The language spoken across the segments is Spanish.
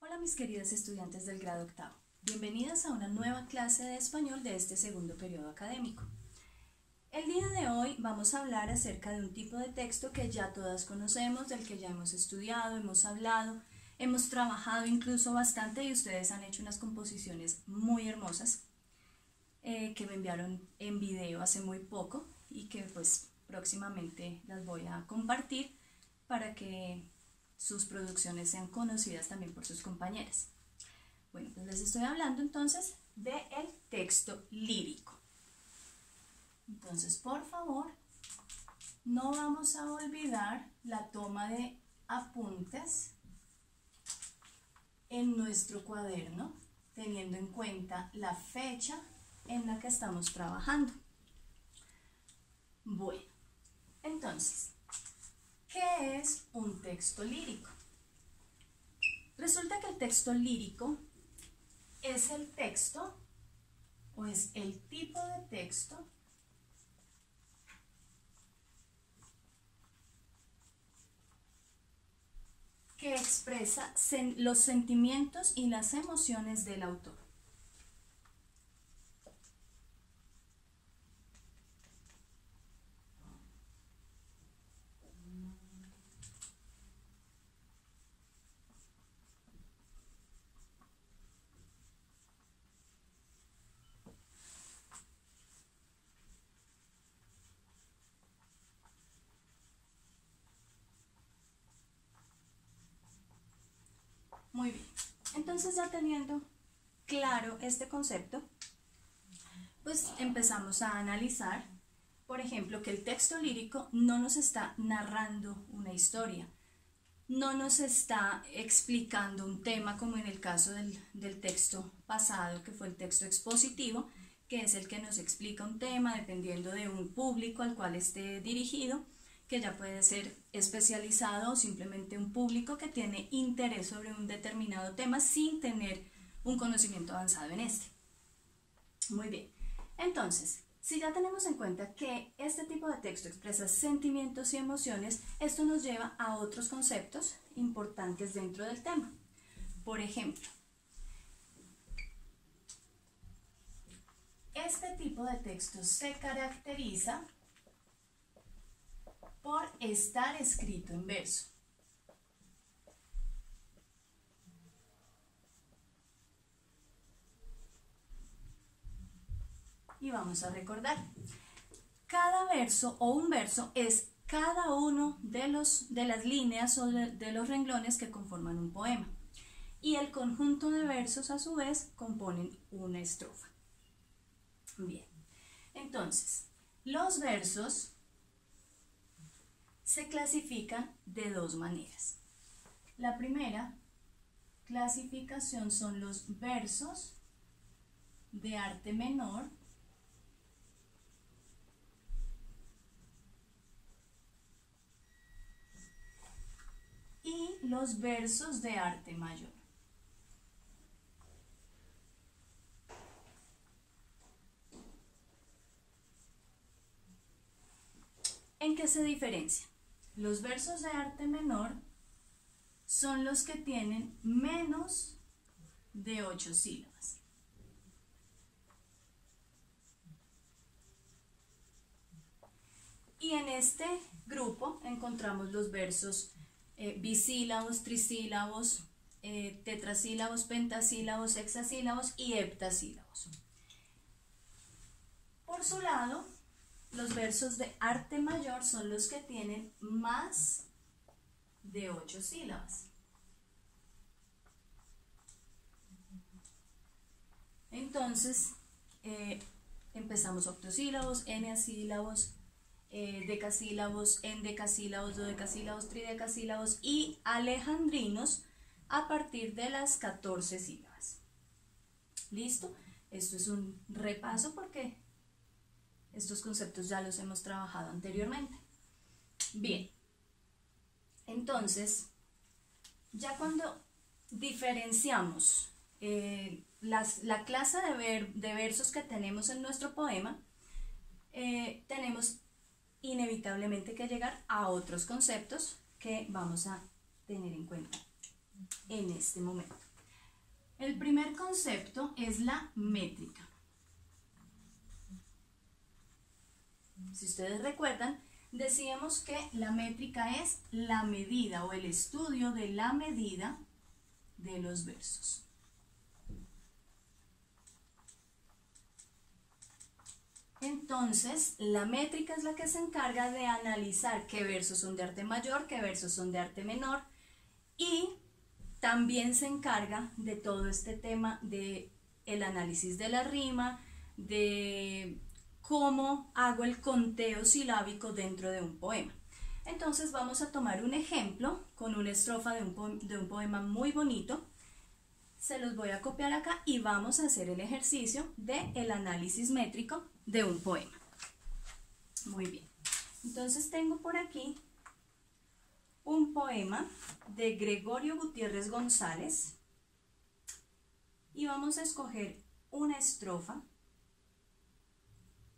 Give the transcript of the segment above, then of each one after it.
Hola mis queridas estudiantes del grado octavo, bienvenidas a una nueva clase de español de este segundo periodo académico. El día de hoy vamos a hablar acerca de un tipo de texto que ya todas conocemos, del que ya hemos estudiado, hemos hablado, hemos trabajado incluso bastante y ustedes han hecho unas composiciones muy hermosas que me enviaron en video hace muy poco y que pues próximamente las voy a compartir para que sus producciones sean conocidas también por sus compañeras. Bueno, pues les estoy hablando entonces del texto lírico. Entonces, por favor, no vamos a olvidar la toma de apuntes en nuestro cuaderno, teniendo en cuenta la fecha en la que estamos trabajando. Bueno, entonces, ¿qué es un texto lírico? Resulta que el texto lírico es el texto o es el tipo de texto que expresa los sentimientos y las emociones del autor. Muy bien, entonces ya teniendo claro este concepto, pues empezamos a analizar, por ejemplo, que el texto lírico no nos está narrando una historia, no nos está explicando un tema como en el caso del texto pasado, que fue el texto expositivo, que es el que nos explica un tema dependiendo de un público al cual esté dirigido, que ya puede ser especializado o simplemente un público que tiene interés sobre un determinado tema sin tener un conocimiento avanzado en este. Muy bien, entonces, si ya tenemos en cuenta que este tipo de texto expresa sentimientos y emociones, esto nos lleva a otros conceptos importantes dentro del tema. Por ejemplo, este tipo de texto se caracteriza por estar escrito en verso. Y vamos a recordar, cada verso o un verso es cada uno de las líneas o de los renglones que conforman un poema. Y el conjunto de versos a su vez componen una estrofa. Bien, entonces, los versos se clasifican de dos maneras. La primera clasificación son los versos de arte menor y los versos de arte mayor. ¿En qué se diferencian? Los versos de arte menor son los que tienen menos de 8 sílabas. Y en este grupo encontramos los versos bisílabos, trisílabos, tetrasílabos, pentasílabos, hexasílabos y heptasílabos. Por su lado, los versos de arte mayor son los que tienen más de 8 sílabas. Entonces, empezamos octosílabos, eneasílabos, decasílabos, endecasílabos, dodecasílabos, tridecasílabos y alejandrinos a partir de las 14 sílabas. ¿Listo? Esto es un repaso porque estos conceptos ya los hemos trabajado anteriormente. Bien, entonces, ya cuando diferenciamos la clase de versos que tenemos en nuestro poema, tenemos inevitablemente que llegar a otros conceptos que vamos a tener en cuenta en este momento. El primer concepto es la métrica. Si ustedes recuerdan, decíamos que la métrica es la medida o el estudio de la medida de los versos. Entonces, la métrica es la que se encarga de analizar qué versos son de arte mayor, qué versos son de arte menor, y también se encarga de todo este tema de el análisis de la rima, de cómo hago el conteo silábico dentro de un poema. Entonces vamos a tomar un ejemplo con una estrofa de un poema muy bonito. Se los voy a copiar acá y vamos a hacer el ejercicio del análisis métrico de un poema. Muy bien. Entonces tengo por aquí un poema de Gregorio Gutiérrez González y vamos a escoger una estrofa.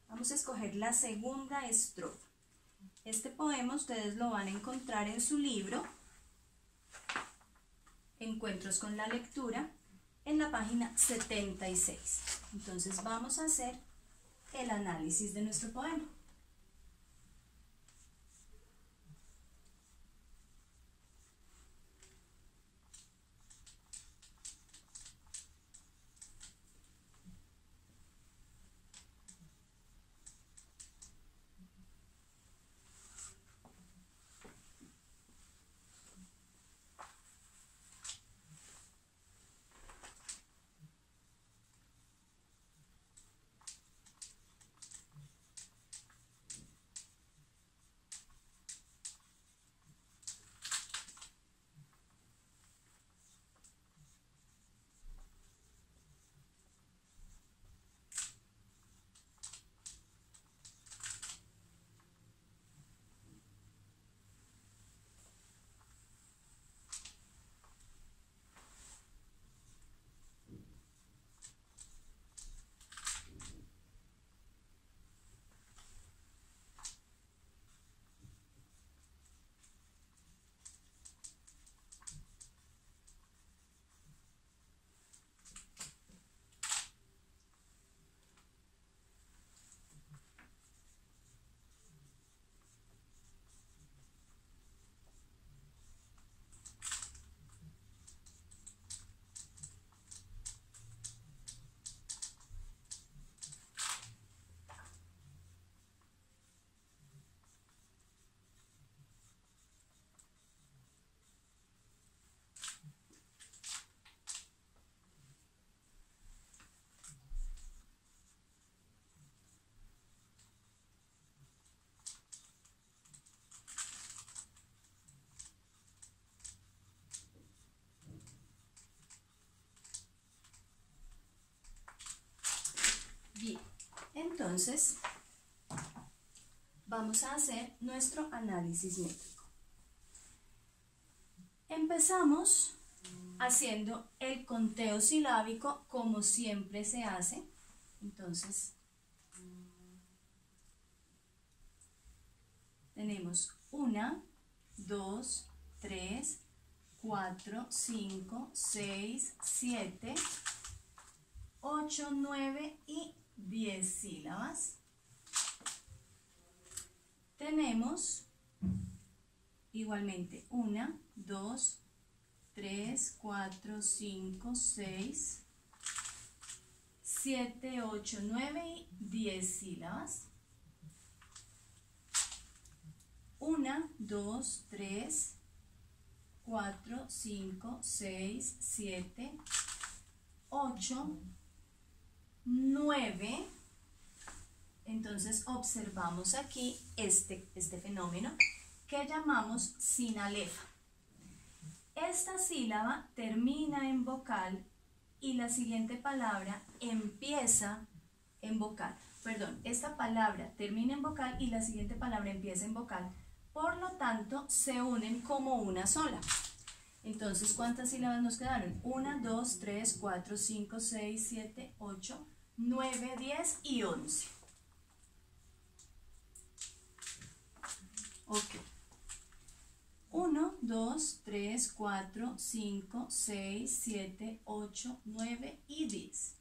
Vamos a escoger la segunda estrofa. Este poema ustedes lo van a encontrar en su libro Encuentros con la lectura, en la página 76. Entonces vamos a hacer el análisis de nuestro poema. Bien, entonces vamos a hacer nuestro análisis métrico. Empezamos haciendo el conteo silábico como siempre se hace. Entonces tenemos 1, 2, 3, 4, 5, 6, 7, 8, 9 y 10 sílabas. Tenemos igualmente 1, 2, 3, 4, 5, 6, 7, 8, 9 y 10 sílabas. 1, 2, 3, 4, 5, 6, 7, 8, 9. Entonces observamos aquí este fenómeno que llamamos sinalefa. Esta sílaba termina en vocal y la siguiente palabra empieza en vocal. Perdón, esta palabra termina en vocal y la siguiente palabra empieza en vocal. Por lo tanto, se unen como una sola. Entonces, ¿cuántas sílabas nos quedaron? 1, 2, 3, 4, 5, 6, 7, 8, 9, 10 y 11. Ok. 1, 2, 3, 4, 5, 6, 7, 8, 9 y 10.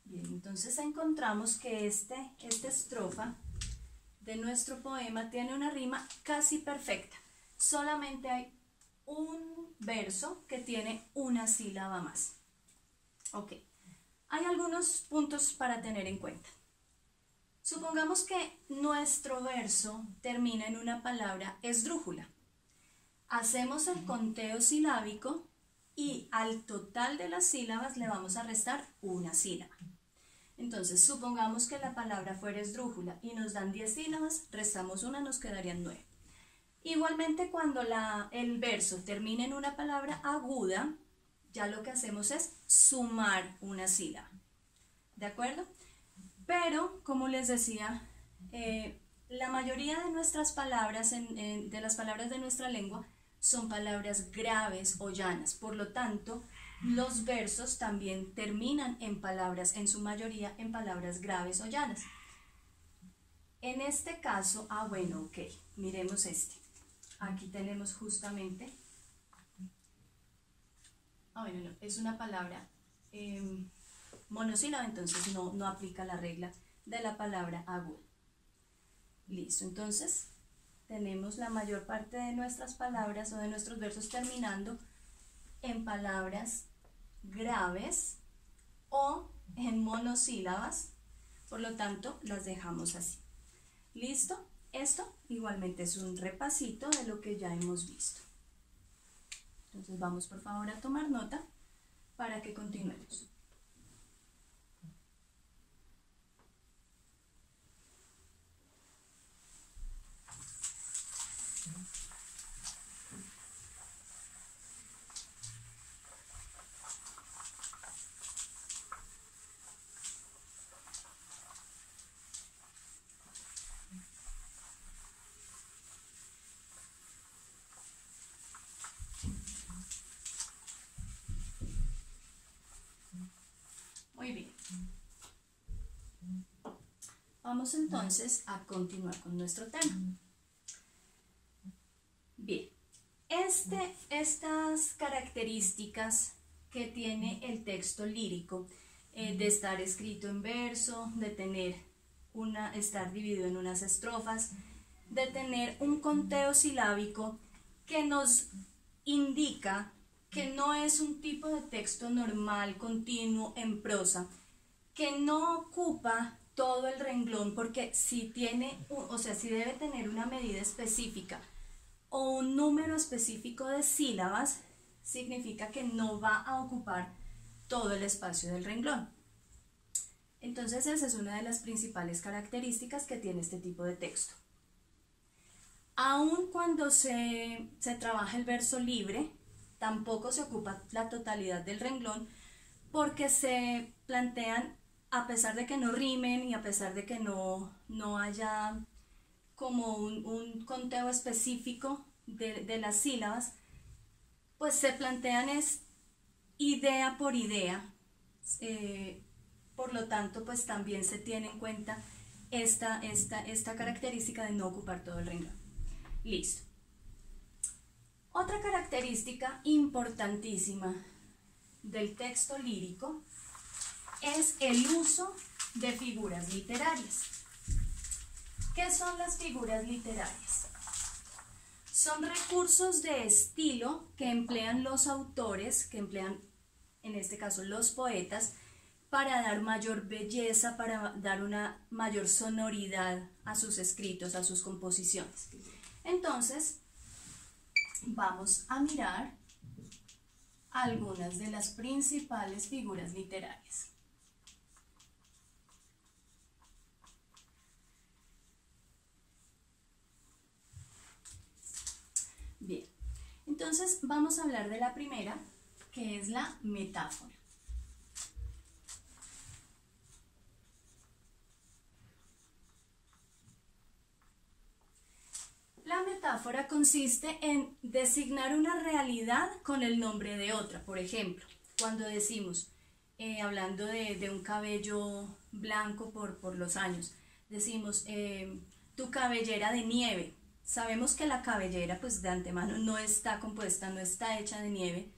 Bien, entonces encontramos que esta estrofa de nuestro poema tiene una rima casi perfecta. Solamente hay un verso que tiene una sílaba más. Ok, hay algunos puntos para tener en cuenta. Supongamos que nuestro verso termina en una palabra esdrújula. Hacemos el conteo silábico y al total de las sílabas le vamos a restar una sílaba. Entonces, supongamos que la palabra fuera esdrújula y nos dan 10 sílabas, restamos una, nos quedarían 9. Igualmente, cuando el verso termina en una palabra aguda, ya lo que hacemos es sumar una sílaba. ¿De acuerdo? Pero, como les decía, la mayoría de nuestras palabras, de las palabras de nuestra lengua, son palabras graves o llanas. Por lo tanto, los versos también terminan en palabras, en su mayoría, en palabras graves o llanas. En este caso, bueno, ok, miremos este. Aquí tenemos justamente, bueno, no, es una palabra monosílaba, entonces no aplica la regla de la palabra aguda. Listo, entonces tenemos la mayor parte de nuestras palabras o de nuestros versos terminando en palabras graves o en monosílabas, por lo tanto las dejamos así. ¿Listo? Esto igualmente es un repasito de lo que ya hemos visto. Entonces vamos por favor a tomar nota para que continuemos. Muy bien. Vamos entonces a continuar con nuestro tema. Bien, estas características que tiene el texto lírico, de estar escrito en verso, de tener estar dividido en unas estrofas, de tener un conteo silábico que nos indica que no es un tipo de texto normal, continuo, en prosa, que no ocupa todo el renglón, porque si si debe tener una medida específica o un número específico de sílabas, significa que no va a ocupar todo el espacio del renglón. Entonces esa es una de las principales características que tiene este tipo de texto. Aun cuando se trabaja el verso libre, tampoco se ocupa la totalidad del renglón, porque se plantean, a pesar de que no rimen y a pesar de que no haya como un conteo específico de las sílabas, pues se plantean es idea por idea. Por lo tanto, pues también se tiene en cuenta esta característica de no ocupar todo el renglón. Listo. Otra característica importantísima del texto lírico es el uso de figuras literarias. ¿Qué son las figuras literarias? Son recursos de estilo que emplean los autores, que emplean en este caso los poetas, para dar mayor belleza, para dar una mayor sonoridad a sus escritos, a sus composiciones. Entonces, vamos a mirar algunas de las principales figuras literarias. Bien, entonces vamos a hablar de la primera, que es la metáfora. La metáfora consiste en designar una realidad con el nombre de otra. Por ejemplo, cuando decimos, hablando de un cabello blanco por los años, decimos tu cabellera de nieve. Sabemos que la cabellera pues de antemano no está compuesta, no está hecha de nieve,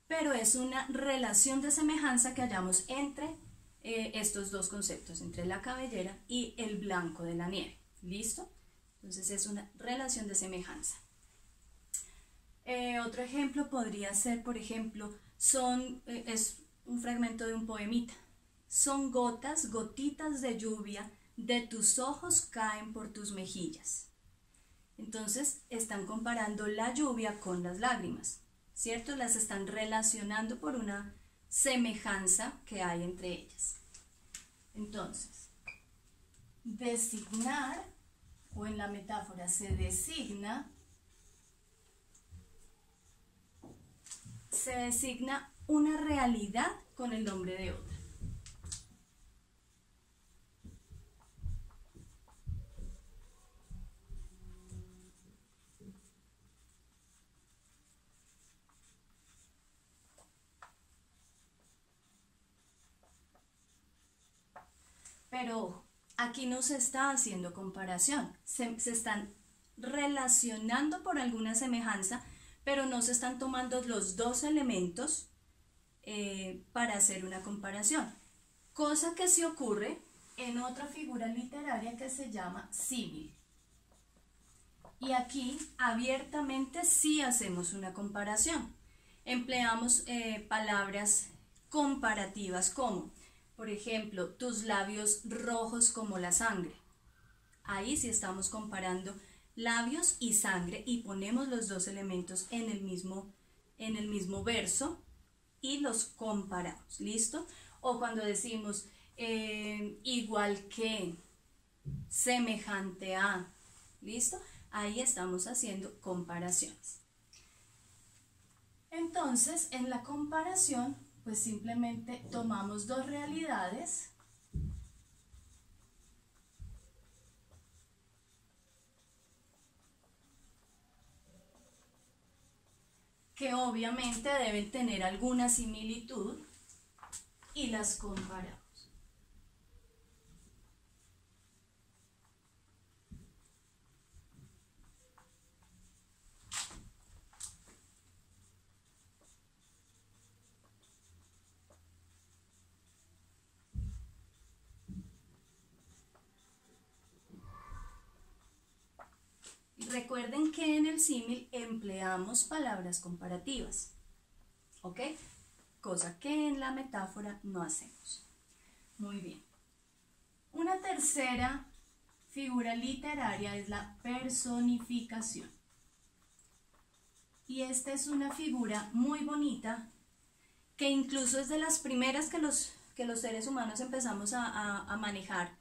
pero es una relación de semejanza que hallamos entre estos dos conceptos, entre la cabellera y el blanco de la nieve. ¿Listo? Entonces es una relación de semejanza. Otro ejemplo podría ser, por ejemplo, es un fragmento de un poemita. Son gotas, gotitas de lluvia, de tus ojos caen por tus mejillas. Entonces están comparando la lluvia con las lágrimas, ¿cierto? Las están relacionando por una semejanza que hay entre ellas. Entonces, designar, o en la metáfora se designa una realidad con el nombre de otra. Pero aquí no se está haciendo comparación, se están relacionando por alguna semejanza, pero no se están tomando los dos elementos para hacer una comparación. Cosa que sí ocurre en otra figura literaria que se llama símil. Y aquí abiertamente sí hacemos una comparación. Empleamos palabras comparativas como, por ejemplo, tus labios rojos como la sangre. Ahí sí estamos comparando labios y sangre y ponemos los dos elementos en el mismo verso y los comparamos. ¿Listo? O cuando decimos igual que, semejante a. ¿Listo? Ahí estamos haciendo comparaciones. Entonces, en la comparación, pues simplemente tomamos dos realidades que obviamente deben tener alguna similitud y las comparamos. Recuerden que en el símil empleamos palabras comparativas, ¿ok? Cosa que en la metáfora no hacemos. Muy bien. Una tercera figura literaria es la personificación. Y esta es una figura muy bonita que incluso es de las primeras que los seres humanos empezamos a manejar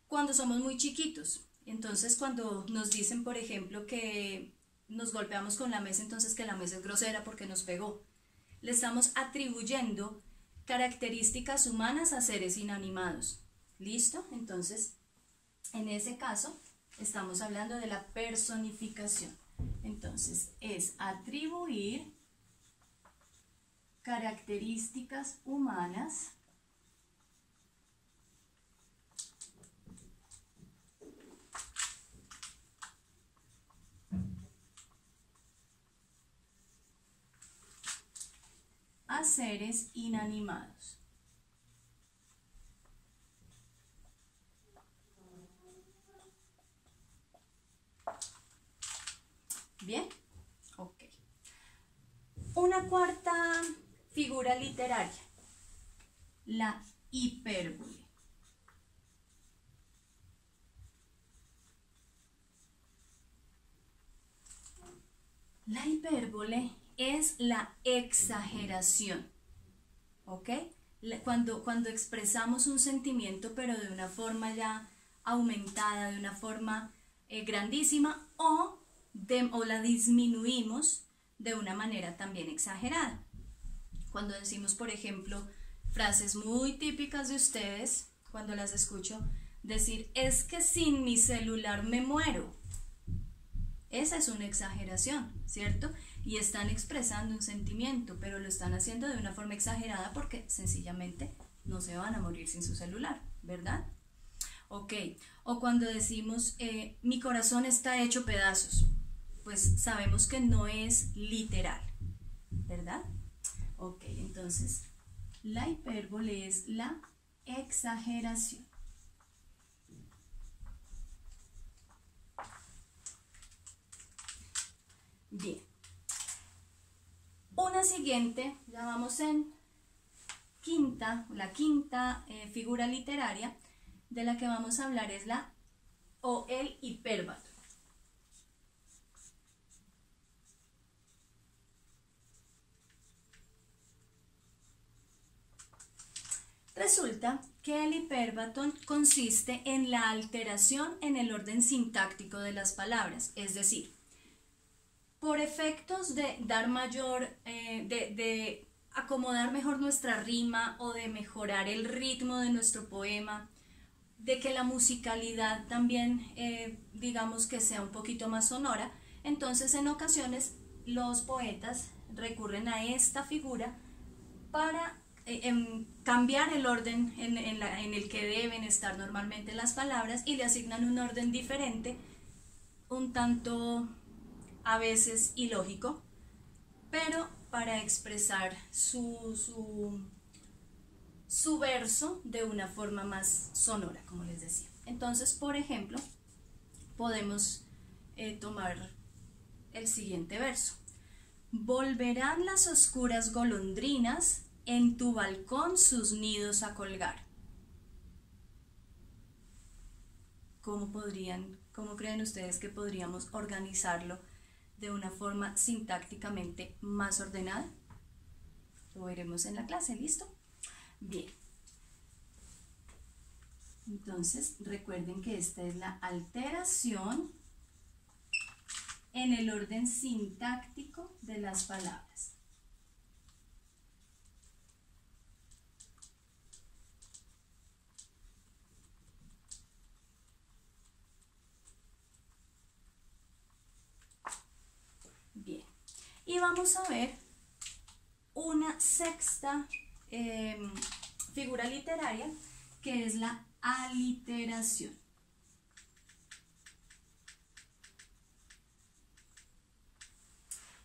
cuando somos muy chiquitos. Entonces, cuando nos dicen, por ejemplo, que nos golpeamos con la mesa, entonces que la mesa es grosera porque nos pegó. Le estamos atribuyendo características humanas a seres inanimados. ¿Listo? Entonces, en ese caso, estamos hablando de la personificación. Entonces, es atribuir características humanas a seres inanimados. Bien, ok. Una cuarta figura literaria, la hipérbole. La hipérbole es la exageración, ¿ok? Cuando expresamos un sentimiento pero de una forma ya aumentada, de una forma grandísima o la disminuimos de una manera también exagerada. Cuando decimos, por ejemplo, frases muy típicas de ustedes, cuando las escucho, decir, es que sin mi celular me muero. Esa es una exageración, ¿cierto? Y están expresando un sentimiento, pero lo están haciendo de una forma exagerada porque sencillamente no se van a morir sin su celular, ¿verdad? Ok, o cuando decimos mi corazón está hecho pedazos, pues sabemos que no es literal, ¿verdad? Ok, entonces la hipérbole es la exageración. Bien, una siguiente, ya vamos en la quinta figura literaria de la que vamos a hablar es la o el hipérbato. Resulta que el hipérbato consiste en la alteración en el orden sintáctico de las palabras, es decir, por efectos de dar mayor, de acomodar mejor nuestra rima o de mejorar el ritmo de nuestro poema, de que la musicalidad también, digamos que sea un poquito más sonora, entonces en ocasiones los poetas recurren a esta figura para cambiar el orden en el que deben estar normalmente las palabras y le asignan un orden diferente, un tanto a veces ilógico, pero para expresar su verso de una forma más sonora, como les decía. Entonces, por ejemplo, podemos tomar el siguiente verso. Volverán las oscuras golondrinas en tu balcón sus nidos a colgar. ¿Cómo creen ustedes que podríamos organizarlo de una forma sintácticamente más ordenada? Lo veremos en la clase, ¿listo? Bien. Entonces, recuerden que esta es la alteración en el orden sintáctico de las palabras. Bien, y vamos a ver una sexta figura literaria que es la aliteración.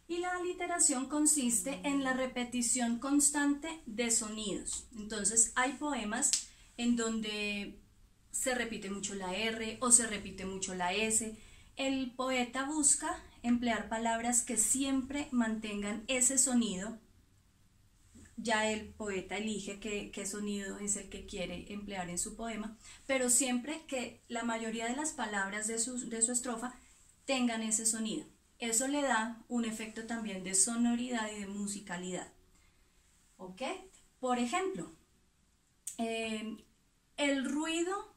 Y la aliteración consiste en la repetición constante de sonidos. Entonces hay poemas en donde se repite mucho la R o se repite mucho la S. El poeta busca emplear palabras que siempre mantengan ese sonido. Ya el poeta elige qué sonido es el que quiere emplear en su poema, pero siempre que la mayoría de las palabras de su estrofa tengan ese sonido. Eso le da un efecto también de sonoridad y de musicalidad. ¿Ok? Por ejemplo, el ruido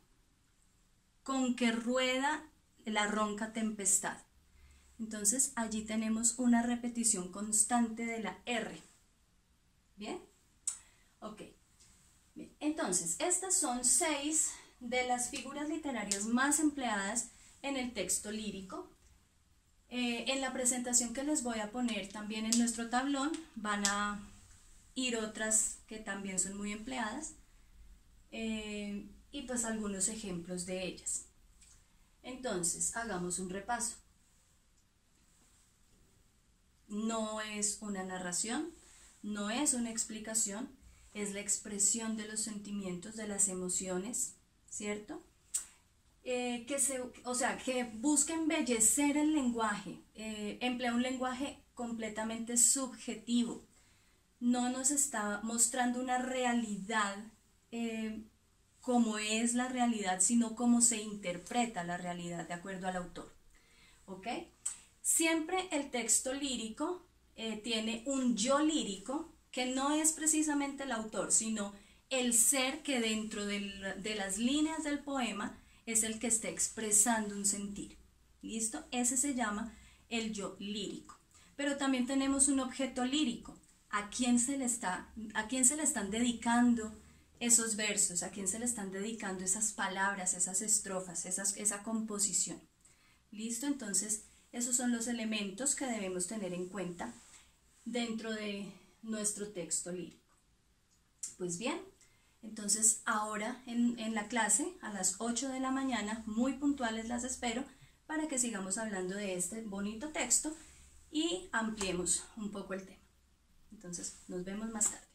con que rueda la ronca tempestad. Entonces allí tenemos una repetición constante de la R. ¿Bien? Ok. Bien. Entonces, estas son 6 de las figuras literarias más empleadas en el texto lírico. En la presentación que les voy a poner también en nuestro tablón van a ir otras que también son muy empleadas y pues algunos ejemplos de ellas. Entonces, hagamos un repaso. No es una narración, no es una explicación, es la expresión de los sentimientos, de las emociones, ¿cierto? Que busca embellecer el lenguaje, emplea un lenguaje completamente subjetivo, no nos está mostrando una realidad como es la realidad, sino cómo se interpreta la realidad de acuerdo al autor. ¿Ok? Siempre el texto lírico tiene un yo lírico que no es precisamente el autor, sino el ser que dentro de las líneas del poema es el que está expresando un sentir. ¿Listo? Ese se llama el yo lírico. Pero también tenemos un objeto lírico. ¿A quién se le están dedicando esos versos? ¿A quién se le están dedicando esas palabras, esas estrofas, esa composición? ¿Listo? Entonces, esos son los elementos que debemos tener en cuenta dentro de nuestro texto lírico. Pues bien, Entonces ahora en la clase a las 8 de la mañana, muy puntuales las espero para que sigamos hablando de este bonito texto y ampliemos un poco el tema. Entonces nos vemos más tarde.